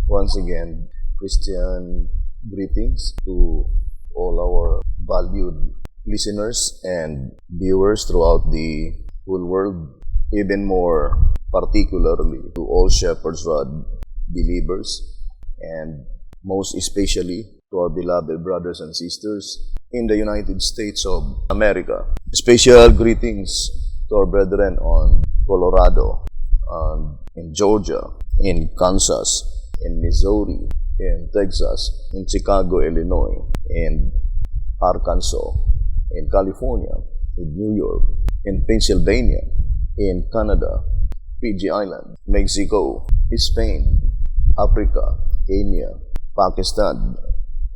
Once again, Christian greetings to all our valued listeners and viewers throughout the whole world, even more particularly to all Shepherd's Rod believers, and most especially to our beloved brothers and sisters in the United States of America. Special greetings to our brethren on Colorado, in Georgia, in Kansas, in Missouri, in Texas, in Chicago, Illinois, in Arkansas, in California, in New York, in Pennsylvania, in Canada, Fiji Island, Mexico, Spain, Africa, Kenya, Pakistan,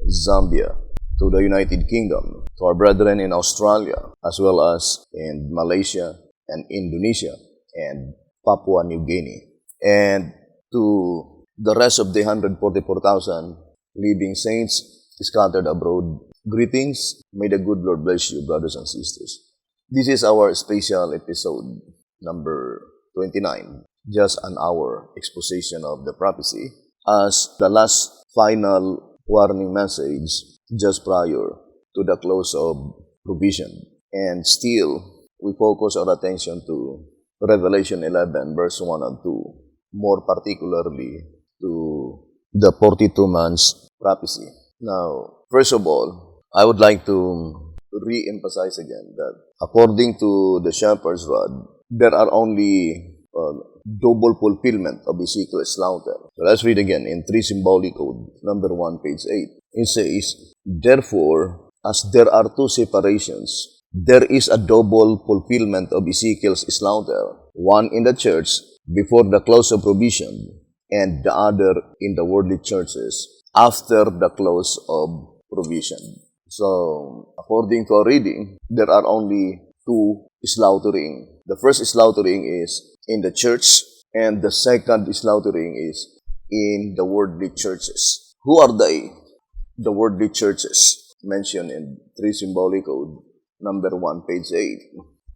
Zambia, to the United Kingdom, to our brethren in Australia, as well as in Malaysia and Indonesia and Papua New Guinea, and to the rest of the 144,000 living saints scattered abroad. Greetings. May the good Lord bless you, brothers and sisters. This is our special episode number 29, just an hour exposition of the prophecy, as the last final warning message just prior to the close of provision. And still, we focus our attention to Revelation 11, verse 1 and 2, more particularly to the 42 months prophecy. Now, first of all, I would like to re-emphasize again that according to the Shepherd's Rod, there are only double fulfillment of Ezekiel's slaughter. So let's read again in 3 Symbolic Code, number 1, page 8. It says, "Therefore, as there are two separations, there is a double fulfillment of Ezekiel's slaughter, one in the church before the close of provision, and the other in the worldly churches after the close of provision." So, according to our reading, there are only two slaughtering. The first slaughtering is in the church, and the second slaughtering is in the worldly churches. Who are they? The worldly churches mentioned in 3 Symbolic Code, number 1, page 8.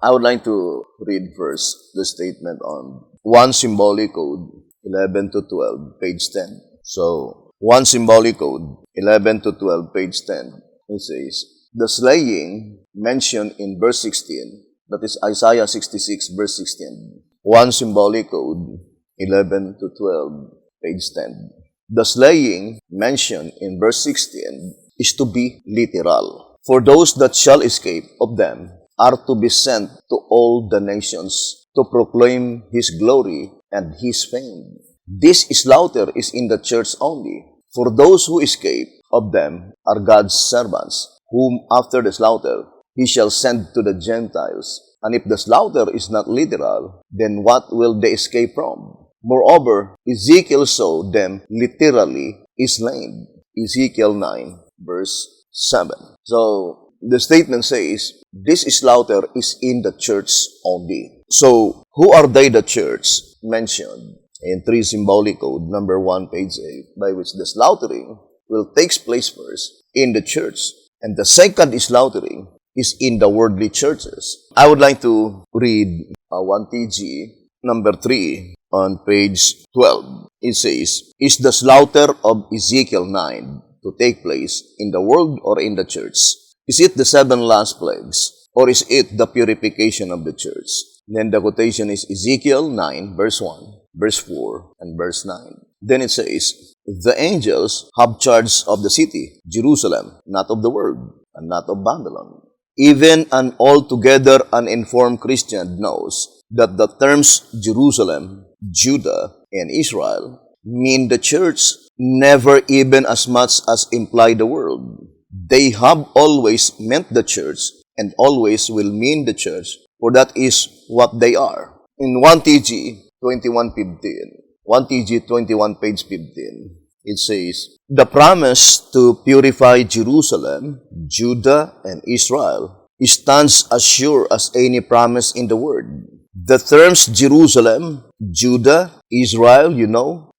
I would like to read first the statement on 1 Symbolic Code, 11 to 12, page 10. So, 1 Symbolic Code, 11 to 12, page 10. It says, "The slaying mentioned in verse 16, that is Isaiah 66, verse 16. 1 Symbolic Code, 11 to 12, page 10. The slaying mentioned in verse 16 is to be literal. For those that shall escape of them are to be sent to all the nations to proclaim His glory and His fame. This slaughter is in the church only. For those who escape of them are God's servants, whom after the slaughter He shall send to the Gentiles. And if the slaughter is not literal, then what will they escape from? Moreover, Ezekiel saw them literally slain." Ezekiel 9, verse 7. So, the statement says, this slaughter is in the church only. So, who are they, the church, mentioned in 3 Symbolic Code, number 1, page 8, by which the slaughtering will take place first in the church, and the second slaughtering is in the worldly churches. I would like to read 1 TG, number 3, on page 12. It says, "Is the slaughter of Ezekiel 9 to take place in the world or in the church? Is it the 7 last plagues, or is it the purification of the church?" Then the quotation is Ezekiel 9, verse 1, verse 4, and verse 9. Then it says, "The angels have charge of the city, Jerusalem, not of the world, and not of Babylon." Even an altogether uninformed Christian knows that the terms Jerusalem, Judah, and Israel mean the church, never even as much as imply the world. They have always meant the church and always will mean the church, for that is what they are. In 1 TG 21:15, 1 TG 21, page 15, it says, "The promise to purify Jerusalem, Judah, and Israel stands as sure as any promise in the Word. The terms Jerusalem, Judah, Israel,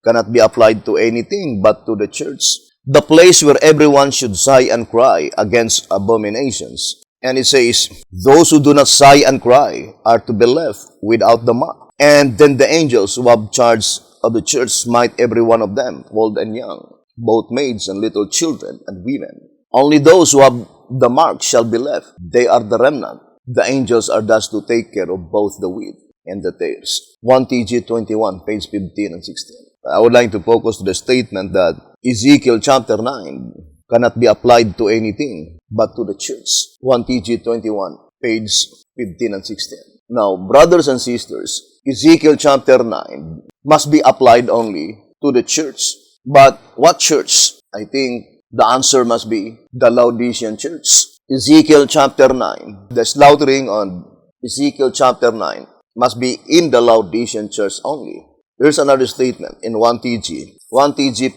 cannot be applied to anything but to the church, the place where everyone should sigh and cry against abominations." And it says, "Those who do not sigh and cry are to be left without the mark." And then the angels who have charge of the church smite every one of them, old and young, both maids and little children and women. Only those who have the mark shall be left. They are the remnant. The angels are thus to take care of both the wheat and the tares. 1 TG 21, page 15 and 16. I would like to focus to the statement that Ezekiel chapter 9 cannot be applied to anything but to the church. 1 TG 21, page 15 and 16. Now, brothers and sisters, Ezekiel chapter 9 must be applied only to the church. But what church? I think the answer must be the Laodicean church. Ezekiel chapter 9, the slaughtering on Ezekiel chapter 9 must be in the Laodicean church only. Here's another statement in 1 TG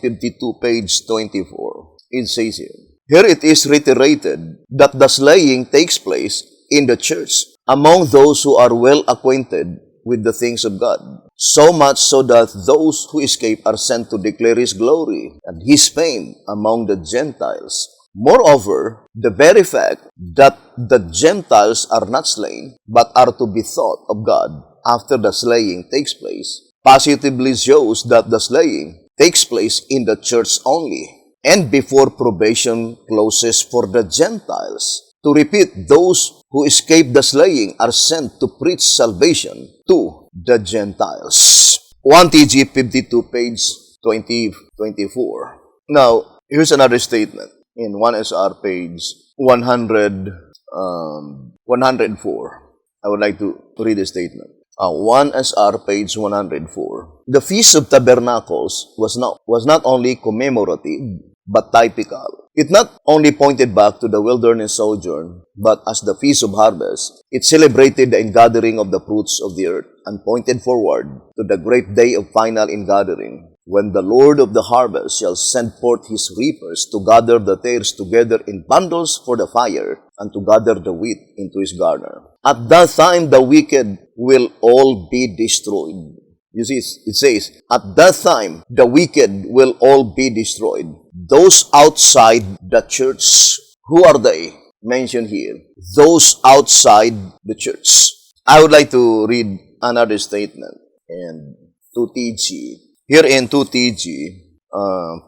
52, page 24. It says here it is reiterated that the slaying takes place in the church among those who are well acquainted with the things of God, so much so that those who escape are sent to declare His glory and His fame among the Gentiles. Moreover, the very fact that the Gentiles are not slain, but are to be thought of God after the slaying takes place, positively shows that the slaying takes place in the church only, and before probation closes for the Gentiles. To repeat, those who escape the slaying are sent to preach salvation to the Gentiles. 1 TG 52, page 24. Now, here's another statement in 1SR page 104. I would like to read the statement. 1SR page 104. The Feast of Tabernacles was not only commemorative, but typical. It not only pointed back to the wilderness sojourn, but as the Feast of Harvest, it celebrated the ingathering of the fruits of the earth and pointed forward to the great day of final ingathering, when the Lord of the harvest shall send forth His reapers to gather the tares together in bundles for the fire, and to gather the wheat into His garner. At that time the wicked will all be destroyed. You see, it says, at that time the wicked will all be destroyed. Those outside the church, who are they? Mentioned here. Those outside the church. I would like to read another statement in 2TG. Here in 2TG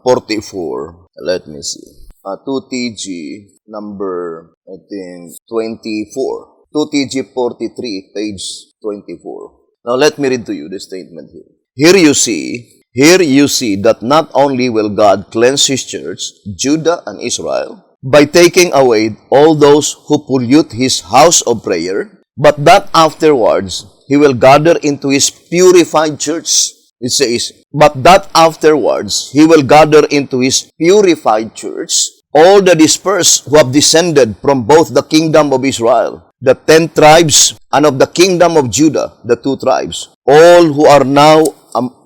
44, let me see. 2TG number, I think, 24. 2TG 43, page 24. Now let me read to you the statement here. Here you see that not only will God cleanse His church, Judah and Israel, by taking away all those who pollute His house of prayer, but that afterwards He will gather into His purified church. It says, but that afterwards He will gather into His purified church all the dispersed who have descended from both the kingdom of Israel, the 10 tribes, and of the kingdom of Judah, the 2 tribes, all who are now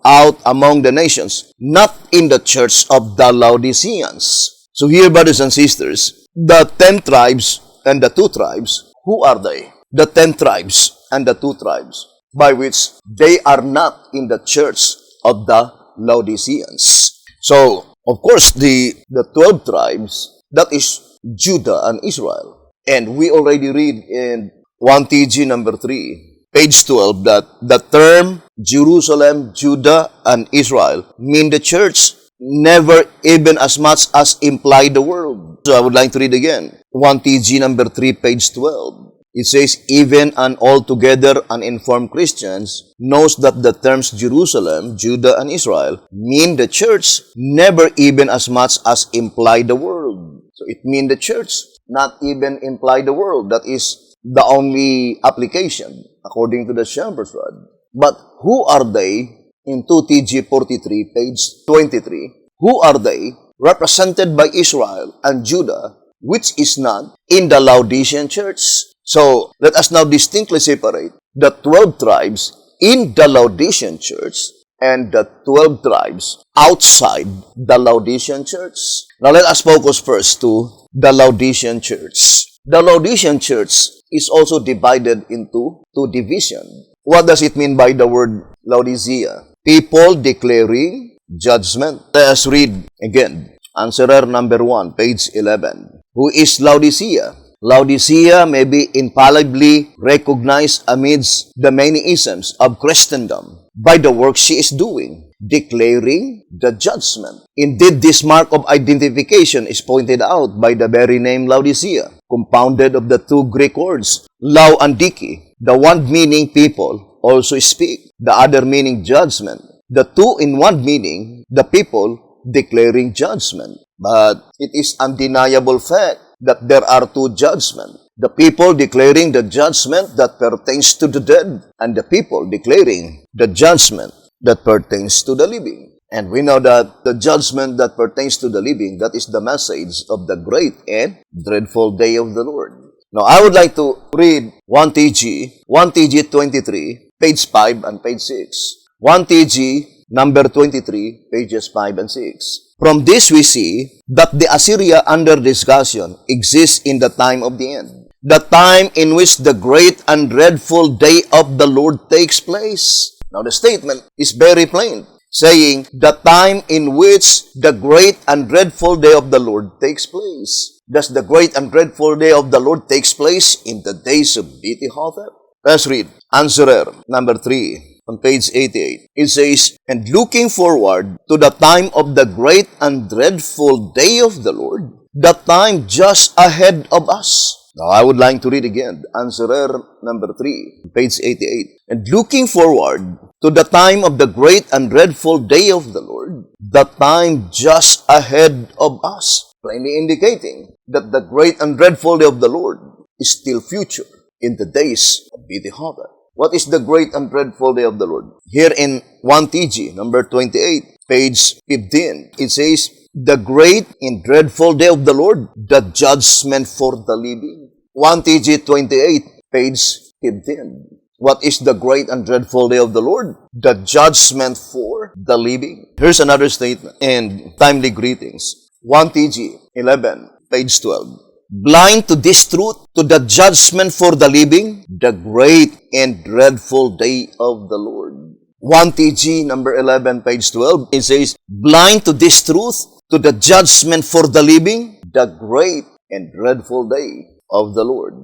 out among the nations, not in the church of the Laodiceans. So here, brothers and sisters, the 10 tribes and the 2 tribes, who are they? The 10 tribes and the 2 tribes, by which they are not in the church of the Laodiceans. So, of course, the 12 tribes, that is Judah and Israel. And we already read in 1 TG number 3, page 12, that the term Jerusalem, Judah, and Israel mean the church, never even as much as imply the world. So I would like to read again. 1 TG number 3, page 12. It says, even an altogether uninformed Christians knows that the terms Jerusalem, Judah, and Israel mean the church, never even as much as imply the world. So it means the church, not even imply the world. That is the only application, according to the Shepherd's Rod. But who are they? In 2 TG 43, page 23. Who are they? Represented by Israel and Judah, which is not in the Laodicean church. So, let us now distinctly separate the 12 tribes in the Laodicean church and the 12 tribes outside the Laodicean church. Now, let us focus first to the Laodicean church. The Laodicean church is also divided into 2 divisions. What does it mean by the word Laodicea? People declaring judgment. Let us read again. Answerer number 1, page 11. Who is Laodicea? Laodicea may be infallibly recognized amidst the many isms of Christendom by the work she is doing. declaring the judgment. Indeed, this mark of identification is pointed out by the very name Laodicea, compounded of the two Greek words, lau and diki, the one meaning people also speak, the other meaning judgment. The two in one meaning, the people declaring judgment. But it is undeniable fact that there are two judgments. The people declaring the judgment that pertains to the dead, and the people declaring the judgment that pertains to the living. And we know that the judgment that pertains to the living, that is the message of the great and dreadful day of the Lord. Now, I would like to read 1TG 23, page 5 and page 6. 1TG, number 23, pages 5 and 6. From this we see that the Assyria under discussion exists in the time of the end, the time in which the great and dreadful day of the Lord takes place. Now the statement is very plain, saying the time in which the great and dreadful day of the Lord takes place. Does the great and dreadful day of the Lord takes place in the days of BT Hotep? Let's read answerer number 3. On page 88, it says, and looking forward to the time of the great and dreadful day of the Lord, the time just ahead of us. Now, I would like to read again, answerer number 3, page 88. And looking forward to the time of the great and dreadful day of the Lord, the time just ahead of us, plainly indicating that the great and dreadful day of the Lord is still future in the days of BT Hotep. What is the great and dreadful day of the Lord? Here in 1TG, number 28, page 15, it says, the great and dreadful day of the Lord, the judgment for the living. 1TG 28, page 15. What is the great and dreadful day of the Lord? The judgment for the living. Here's another statement and timely greetings. 1TG 11, page 12. Blind to this truth, to the judgment for the living, the great and dreadful day of the Lord. 1TG number 11, page 12, it says, blind to this truth, to the judgment for the living, the great and dreadful day of the Lord.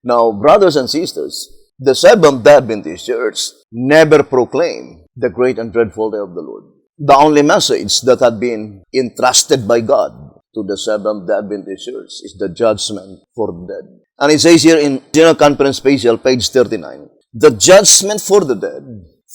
Now, brothers and sisters, the Seventh-day Adventist Church never proclaimed the great and dreadful day of the Lord. The only message that had been entrusted by God to the Seventh-day Adventist Church is the judgment for the dead. And it says here in General Conference Special, page 39, the judgment for the dead,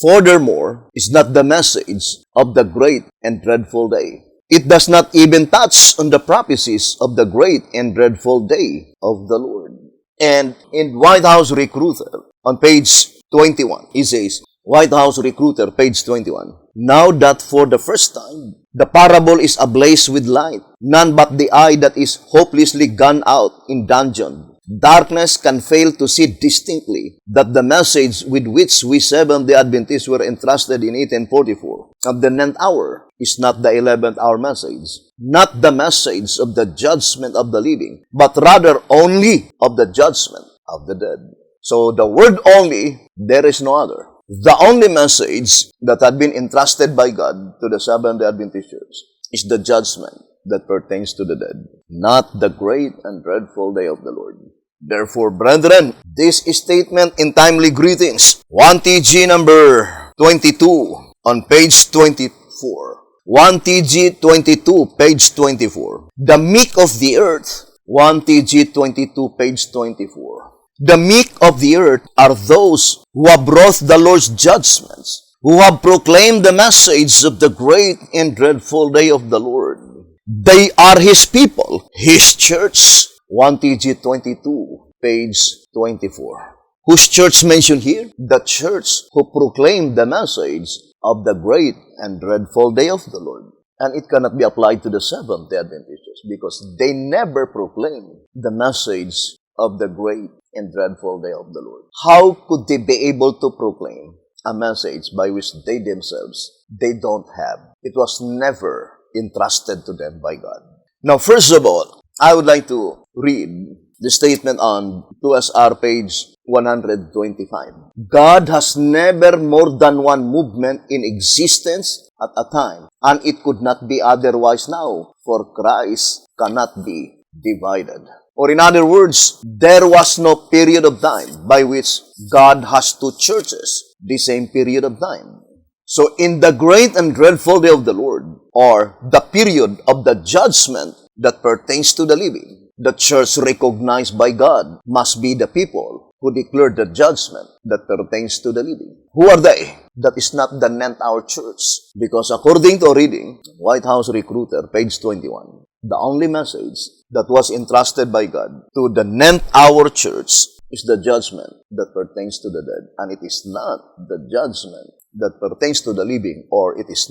furthermore, is not the message of the great and dreadful day. It does not even touch on the prophecies of the great and dreadful day of the Lord. And in White House Recruiter, on page 21, it says, White House Recruiter, page 21, now that for the first time, the parable is ablaze with light, none but the eye that is hopelessly gone out in dungeon. Darkness can fail to see distinctly that the message with which we Seventh-day Adventists were entrusted in 1844 of the 9th hour is not the 11th hour message, not the message of the judgment of the living, but rather only of the judgment of the dead. So the word only, there is no other. The only message that had been entrusted by God to the Seventh-day Adventist Church is the judgment that pertains to the dead, not the great and dreadful day of the Lord. Therefore, brethren, this statement in timely greetings, 1TG number 22 on page 24. 1TG 22, page 24. The meek of the earth, 1TG 22, page 24. The meek of the earth are those who have brought the Lord's judgments, who have proclaimed the message of the great and dreadful day of the Lord. They are His people, His church. 1TG 22, page 24. Whose church mentioned here? The church who proclaimed the message of the great and dreadful day of the Lord. And it cannot be applied to the Seventh-day Adventists because they never proclaimed the message of the great and dreadful day of the Lord. How could they be able to proclaim a message by which they themselves, they don't have? It was never entrusted to them by God. Now, first of all, I would like to read the statement on 2SR page 125. God has never more than one movement in existence at a time, and it could not be otherwise now, for Christ cannot be divided. Or in other words, there was no period of time by which God has two churches, the same period of time. So in the great and dreadful day of the Lord, or the period of the judgment that pertains to the living, the church recognized by God must be the people who declare the judgment that pertains to the living. Who are they? That is not the ninth hour church. Because according to reading, White House Recruiter, page 21, the only message that was entrusted by God to the ninth hour church is the judgment that pertains to the dead. And it is not the judgment that pertains to the living, or it is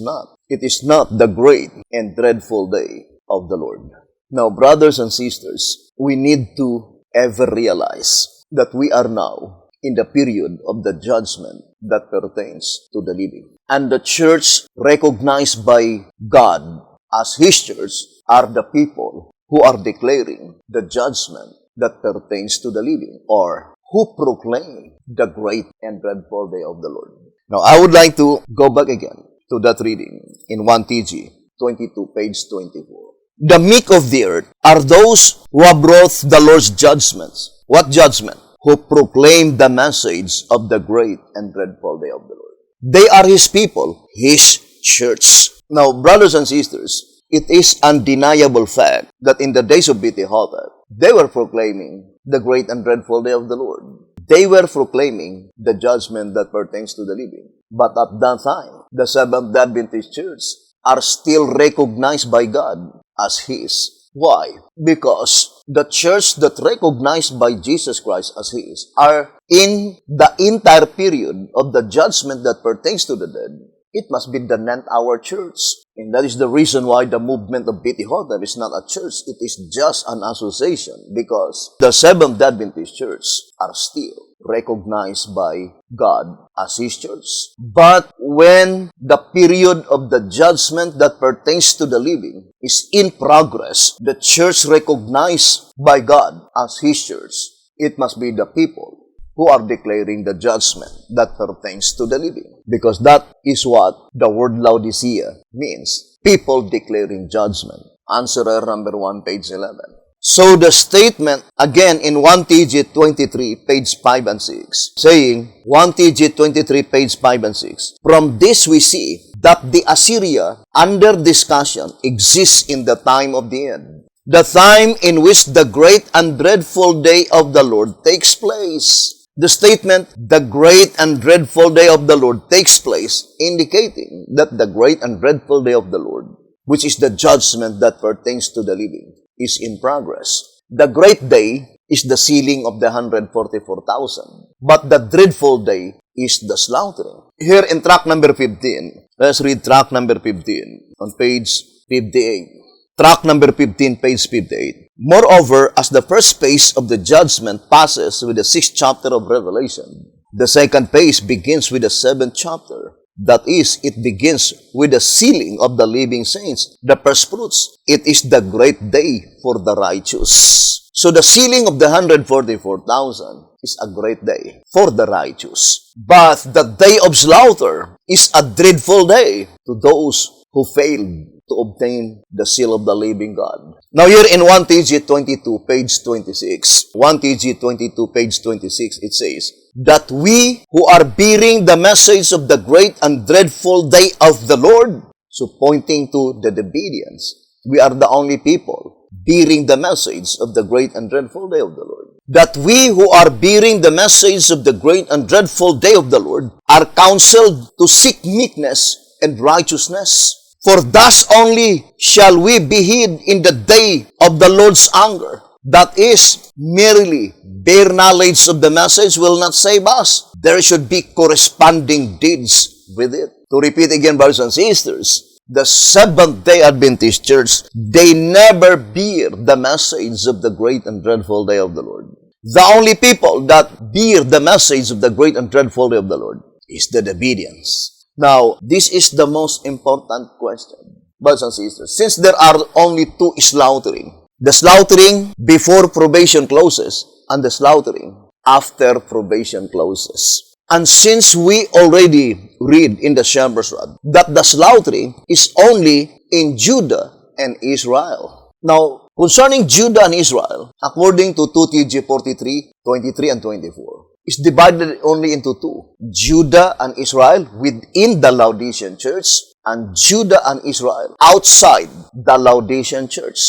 not the great and dreadful day of the Lord. Now, brothers and sisters, we need to ever realize that we are now in the period of the judgment that pertains to the living. And the church recognized by God as His church are the people who are declaring the judgment that pertains to the living, or who proclaim the great and dreadful day of the Lord. Now, I would like to go back again to that reading in 1 TG 22, page 24. The meek of the earth are those who have brought the Lord's judgments. What judgment? Who proclaim the message of the great and dreadful day of the Lord. They are His people, His church. Now, brothers and sisters, it is undeniable fact that in the days of Pentecostal, they were proclaiming the great and dreadful day of the Lord. They were proclaiming the judgment that pertains to the living. But at that time, the Seventh-day Adventist Church are still recognized by God as His. Why? Because the church that recognized by Jesus Christ as His are in the entire period of the judgment that pertains to the dead. It must be the ninth hour church. And that is the reason why the movement of Pentecostal is not a church. It is just an association, because the Seventh-day Adventist Church are still recognized by God as His church. But when the period of the judgment that pertains to the living is in progress, the church recognized by God as His church, it must be the people who are declaring the judgment that pertains to the living. Because that is what the word Laodicea means. People declaring judgment. Answerer number 1, page 11. So the statement, again in 1 TG 23, page 5 and 6, saying, 1 TG 23, page 5 and 6, from this we see that the Assyria under discussion exists in the time of the end. The time in which the great and dreadful day of the Lord takes place. The statement, the great and dreadful day of the Lord takes place, indicating that the great and dreadful day of the Lord, which is the judgment that pertains to the living, is in progress. The great day is the sealing of the 144,000, but the dreadful day is the slaughtering. Here in tract number 15, let's read tract number 15 on page 58. Tract number 15, page 58. Moreover, as the first phase of the judgment passes with the 6th chapter of Revelation, the second phase begins with the 7th chapter. That is, it begins with the sealing of the living saints, the first fruits. It is the great day for the righteous. So the sealing of the 144,000 is a great day for the righteous. But the day of slaughter is a dreadful day to those who failed to obtain the seal of the living God. Now here in 1 TG 22, page 26, 1 TG 22, page 26, it says, that we who are bearing the message of the great and dreadful day of the Lord, so pointing to the obedience, we are the only people bearing the message of the great and dreadful day of the Lord. That we who are bearing the message of the great and dreadful day of the Lord are counseled to seek meekness and righteousness. For thus only shall we be hid in the day of the Lord's anger. That is, merely bare knowledge of the message will not save us. There should be corresponding deeds with it. To repeat again, brothers and sisters, the Seventh-day Adventist Church, they never bear the message of the great and dreadful day of the Lord. The only people that bear the message of the great and dreadful day of the Lord is the obedience. Now, this is the most important question, brothers and sisters. Since there are only two slaughtering, the slaughtering before probation closes and the slaughtering after probation closes. And since we already read in the Shepherd's Rod that the slaughtering is only in Judah and Israel. Now, concerning Judah and Israel, according to 2 TG 43, 23, and 24, is divided only into two. Judah and Israel within the Laodicean church, and Judah and Israel outside the Laodicean church.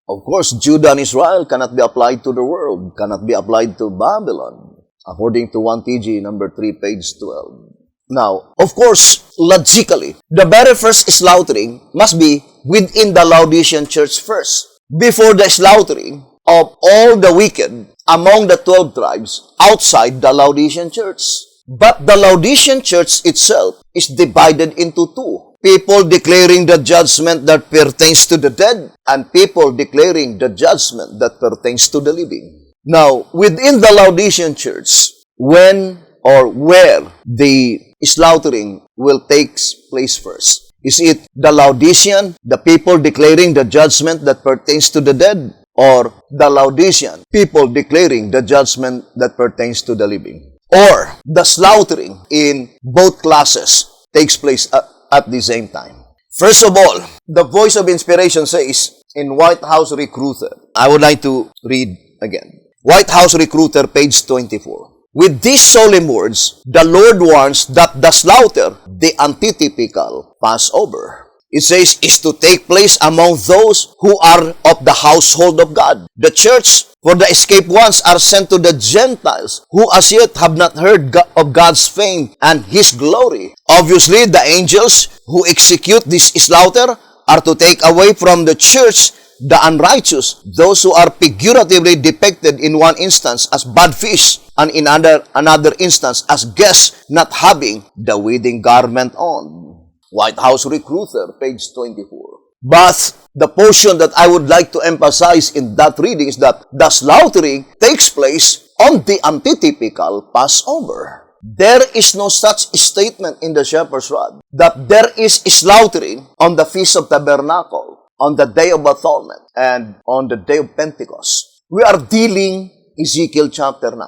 Of course, Judah and Israel cannot be applied to the world, cannot be applied to Babylon, according to 1 TG number 3, page 12. Now, of course, logically, the very first slaughtering must be within the Laodicean church first, before the slaughtering of all the wicked among the 12 tribes outside the Laodicean church. But the Laodicean church itself is divided into two. People declaring the judgment that pertains to the dead, and people declaring the judgment that pertains to the living. Now, within the Laodicean church, when or where the slaughtering will take place first? Is it the Laodicean, the people declaring the judgment that pertains to the dead, or the Laodicean, people declaring the judgment that pertains to the living? Or the slaughtering in both classes takes place at the same time? First of all, the voice of inspiration says in White House Recruiter, I would like to read again. White House Recruiter, page 24. With these solemn words, the Lord warns that the slaughter, the antitypical Passover, it says, is to take place among those who are of the household of God. The church, for the escaped ones, are sent to the Gentiles who as yet have not heard of God's fame and His glory. Obviously, the angels who execute this slaughter are to take away from the church the unrighteous, those who are figuratively depicted in one instance as bad fish, and in another instance as guests not having the wedding garment on. White House Recruiter, page 24. But the portion that I would like to emphasize in that reading is that the slaughtering takes place on the antitypical Passover. There is no such statement in the Shepherd's Rod that there is slaughtering on the Feast of Tabernacle, on the Day of Atonement, and on the Day of Pentecost. We are dealing Ezekiel chapter 9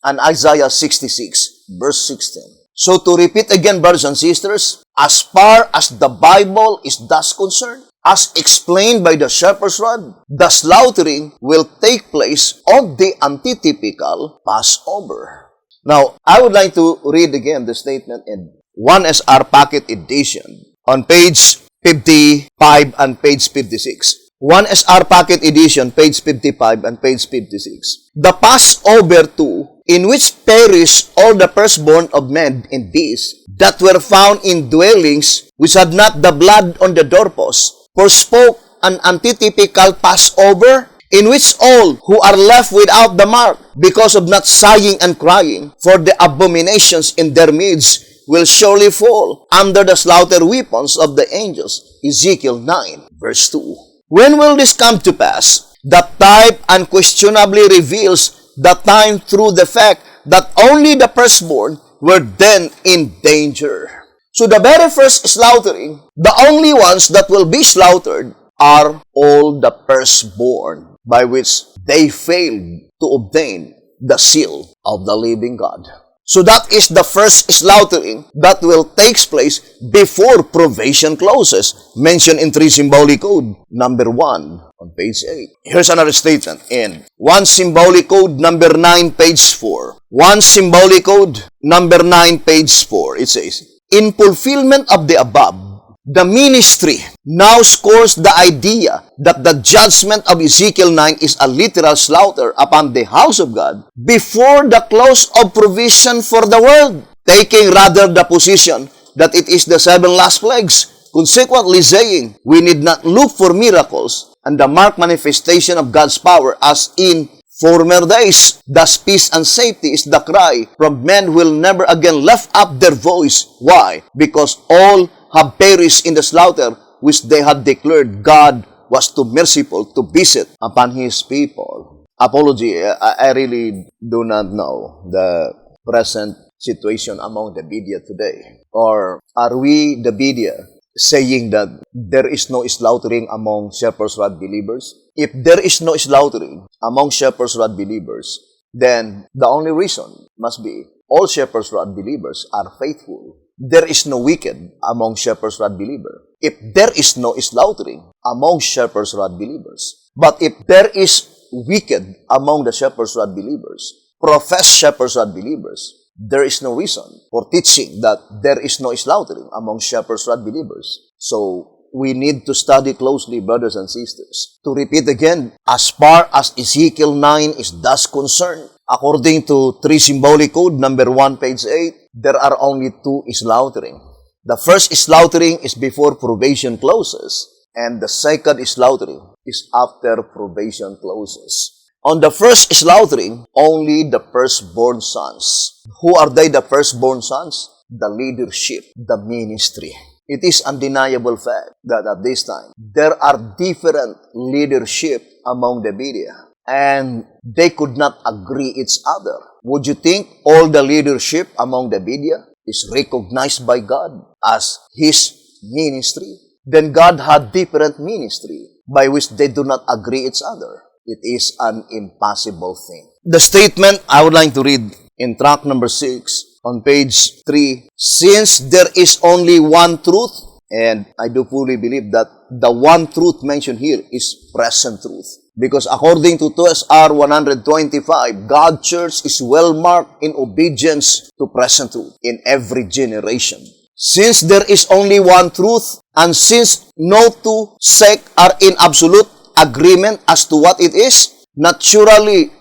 and Isaiah 66, verse 16. So to repeat again, brothers and sisters, as far as the Bible is thus concerned, as explained by the Shepherd's Rod, the slaughtering will take place on the antitypical Passover. Now, I would like to read again the statement in 1SR Packet Edition on page 55 and page 56. 1SR Packet Edition, page 55 and page 56. The Passover too, in which perish all the firstborn of men and beasts that were found in dwellings which had not the blood on the doorposts, forspoke an antitypical Passover, in which all who are left without the mark, because of not sighing and crying, for the abominations in their midst will surely fall under the slaughter weapons of the angels. Ezekiel 9, verse 2. When will this come to pass? That type unquestionably reveals the time through the fact that only the firstborn were then in danger. So the very first slaughtering, the only ones that will be slaughtered are all the firstborn, by which they failed to obtain the seal of the living God. So that is the first slaughtering that will take place before probation closes, mentioned in 3 Symbolic Code, number 1, on page 8. Here's another statement in 1 Symbolic Code, number 9, page 4. 1 Symbolic Code, number 9, page 4. It says, in fulfillment of the above, the ministry now scores the idea that the judgment of Ezekiel 9 is a literal slaughter upon the house of God before the close of provision for the world, taking rather the position that it is the 7 last plagues, consequently saying, we need not look for miracles and the marked manifestation of God's power as in former days. Thus peace and safety is the cry from men who will never again lift up their voice. Why? Because all have perished in the slaughter which they had declared God was too merciful to visit upon His people. Apology, I really do not know the present situation among the media today. Or are we, the media, saying that there is no slaughtering among Shepherd's Rod believers? If there is no slaughtering among Shepherd's Rod believers, then the only reason must be all Shepherd's Rod believers are faithful. There is no wicked among Shepherd's Rod believers. If there is no slaughtering among Shepherd's Rod believers, but if there is wicked among the Shepherd's Rod believers, professed shepherds and believers, there is no reason for teaching that there is no slaughtering among shepherds and believers. So we need to study closely, brothers and sisters. To repeat again, as far as Ezekiel 9 is thus concerned, according to 3 symbolic code, number 1, page 8, there are only 2 slaughtering. The first slaughtering is before probation closes, and the second slaughtering is after probation closes. On the first slaughtering, only the firstborn sons. Who are they, the firstborn sons? The leadership, the ministry. It is undeniable fact that at this time, there are different leadership among the media, and they could not agree each other. Would you think all the leadership among the media is recognized by God as His ministry? Then God had different ministry by which they do not agree each other. It is an impossible thing. The statement I would like to read in track number 6 on page 3, since there is only one truth, and I do fully believe that the one truth mentioned here is present truth. Because according to 2SR 125, God's church is well marked in obedience to present truth in every generation. Since there is only one truth, and since no two sects are in absolute agreement as to what it is, naturally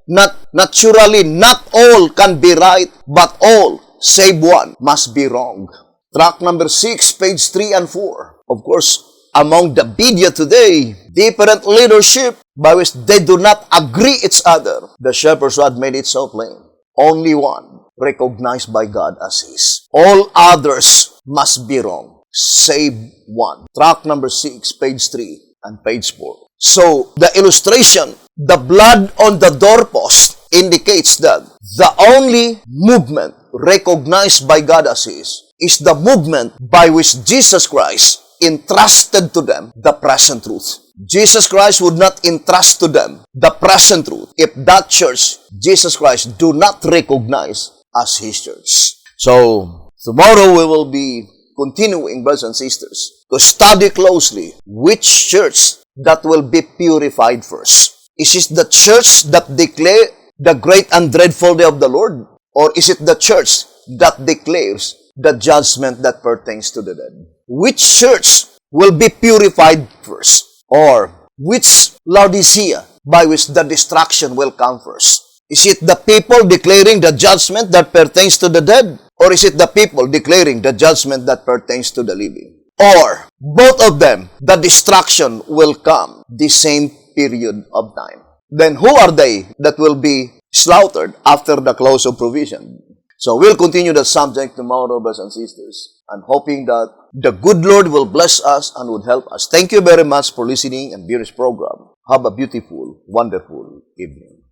not all can be right, but all, save one, must be wrong. Track number 6, page 3 and 4. Of course, among the media today, different leadership by which they do not agree each other. The shepherds had made it so plain. Only one, recognized by God as His. All others must be wrong, save one. Track number 6, page 3 and page 4. So, the illustration, the blood on the doorpost, indicates that the only movement recognized by God as His is the movement by which Jesus Christ entrusted to them the present truth. Jesus Christ would not entrust to them the present truth if that church, Jesus Christ, do not recognize as His church. So, tomorrow we will be continuing, brothers and sisters, to study closely which church that will be purified first. Is it the church that declare the great and dreadful day of the Lord? Or is it the church that declares the judgment that pertains to the dead? Which church will be purified first? Or which Laodicea by which the destruction will come first? Is it the people declaring the judgment that pertains to the dead? Or is it the people declaring the judgment that pertains to the living? Or both of them, the destruction will come the same period of time. Then who are they that will be slaughtered after the close of provision? So we'll continue the subject tomorrow, brothers and sisters, and hoping that the good Lord will bless us and would help us. Thank you very much for listening and viewing this program. Have a beautiful, wonderful evening.